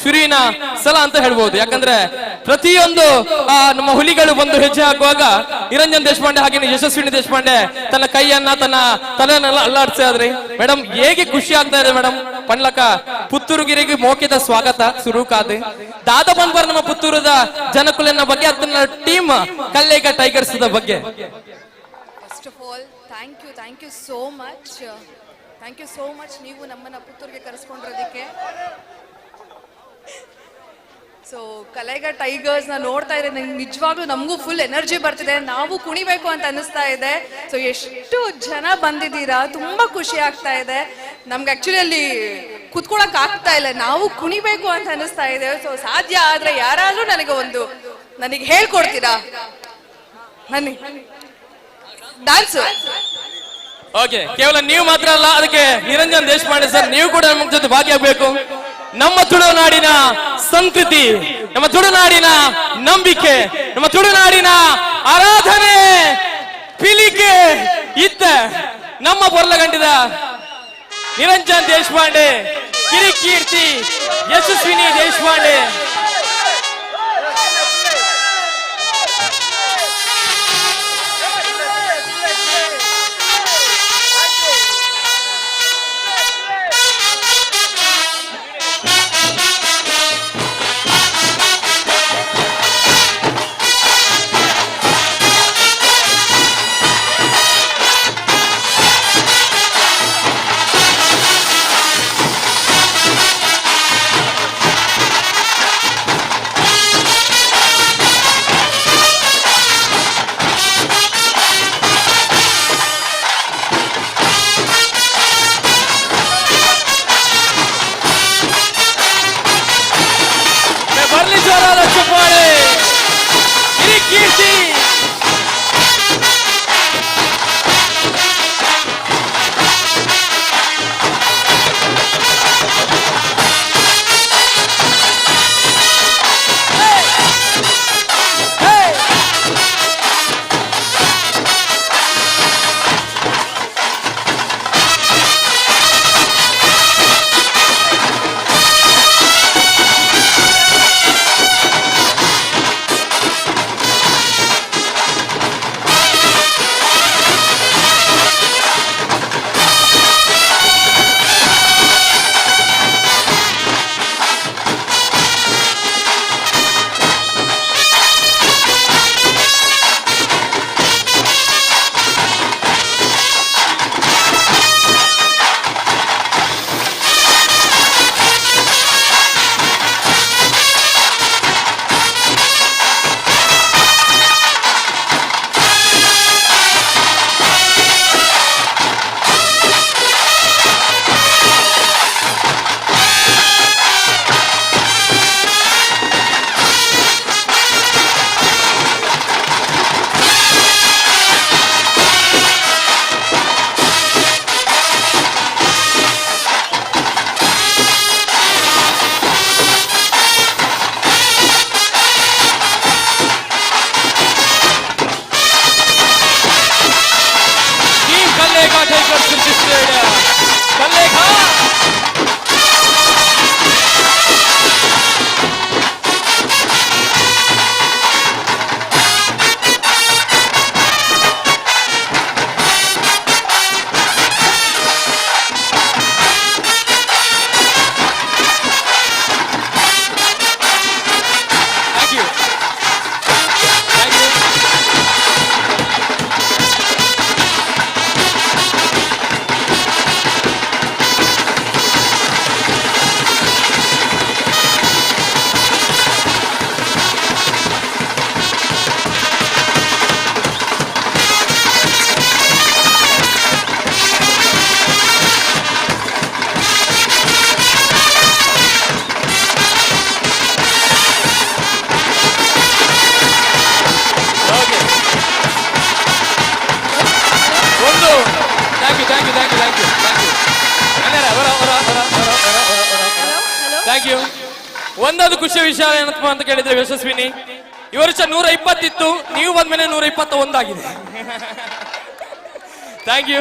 ಶುರುವಿನ ಸಲ ಅಂತ ಹೇಳ್ಬೋದು. ಯಾಕಂದ್ರೆ ಪ್ರತಿಯೊಂದು ನಮ್ಮ ಹುಲಿಗಳು ಬಂದು ಹೆಜ್ಜೆ ಹಾಕುವಾಗ ನಿರಂಜನ್ ದೇಶಪಾಂಡೆ ಹಾಗೆ ಯಶಸ್ವಿನಿ ದೇಶಪಾಂಡೆ ತನ್ನ ಕೈಯನ್ನ ತನ್ನ ತಲೆಯನ್ನೆಲ್ಲ ಅಲ್ಲಾಡ್ತಾ ಇದ್ರಿ. ಮೇಡಮ್ ಹೇಗೆ ಖುಷಿ ಆಗ್ತಾ ಇದೆ ಮೇಡಮ್. ಪಂಡ್ಲಕ ಪುತ್ತೂರುಗಿರಿಗೆ ಮೋಕೆದ ಸ್ವಾಗತ ಶುರು ಕಾದೆ ದಾದ ಬಂದ್ಬಾರ್ ನಮ್ಮ ಪುತ್ತೂರದ ಜನಕುಲನ ಬಗ್ಗೆ ಅದನ್ನ ಟೀಮ್ ಕಲ್ಲೇಗ ಟೈಗರ್ಸ್ ಬಗ್ಗೆ. First of all thank you so much. Thank you so much ನೀವು ನಮ್ಮನ್ನ ಪುತ್ತೂರಿಗೆ ಕರೆಸ್ಕೊಂಡಿರೋದಕ್ಕೆ. ಸೊ ಕಲೆಗ ಟೈಗರ್ಸ್ ನ ನೋಡ್ತಾ ಇದ್ರೆ ನಂಗೆ ನಿಜವಾಗ್ಲೂ ನಮಗೂ ಫುಲ್ ಎನರ್ಜಿ ಬರ್ತಿದೆ. ನಾವು ಕುಣಿಬೇಕು ಅಂತ ಅನಿಸ್ತಾ ಇದೆ. ಸೊ ಎಷ್ಟು ಜನ ಬಂದಿದ್ದೀರಾ, ತುಂಬಾ ಖುಷಿ ಆಗ್ತಾ ಇದೆ ನಮ್ಗೆ. ಆಕ್ಚುಲಿ ಅಲ್ಲಿ ಕುತ್ಕೊಳಕ್ ಆಗ್ತಾ ಇಲ್ಲ, ನಾವು ಕುಣಿಬೇಕು ಅಂತ ಅನಿಸ್ತಾ ಇದೆ. ಸೊ ಸಾಧ್ಯ ಆದ್ರೆ ಯಾರಾದ್ರೂ ನನಗೆ ಹೇಳ್ಕೊಡ್ತೀರಾ ಬನ್ನಿ ಡ್ಯಾನ್ಸ್. ಓಕೆ, ಕೇವಲ ನೀವು ಮಾತ್ರ ಅಲ್ಲ, ಅದಕ್ಕೆ ನಿರಂಜನ್ ದೇಶಪಾಂಡೆ ಸರ್ ನೀವು ಕೂಡ ನಮ್ಮ ಜೊತೆ ಭಾಗಿಯಾಗಬೇಕು. ನಮ್ಮ ತುಳುನಾಡಿನ ಸಂಸ್ಕೃತಿ, ನಮ್ಮ ತುಳುನಾಡಿನ ನಂಬಿಕೆ, ನಮ್ಮ ತುಳುನಾಡಿನ ಆರಾಧನೆ ಪಿಲಿಕೆ ಇತ್ತ ನಮ್ಮ ಬೊರ್ಲಗಂಡಿದ ನಿರಂಜನ್ ದೇಶಪಾಂಡೆ, ಕಿರಿಕೀರ್ತಿ ಯಶಸ್ವಿನಿ ದೇಶಪಾಂಡೆ. ಕೀರ್ತಿ ಥ್ಯಾಂಕ್ ಯು. ಒಂದೊಂದು ಖುಷಿ ವಿಷಯ ಏನಪ್ಪ ಅಂತ ಕೇಳಿದ್ರೆ ಯಶಸ್ವಿನಿ, ಈ ವರ್ಷ 120 ಇತ್ತು, ನೀವು ಬಂದ್ಮೇಲೆ 121 ಆಗಿದೆ. Thank you.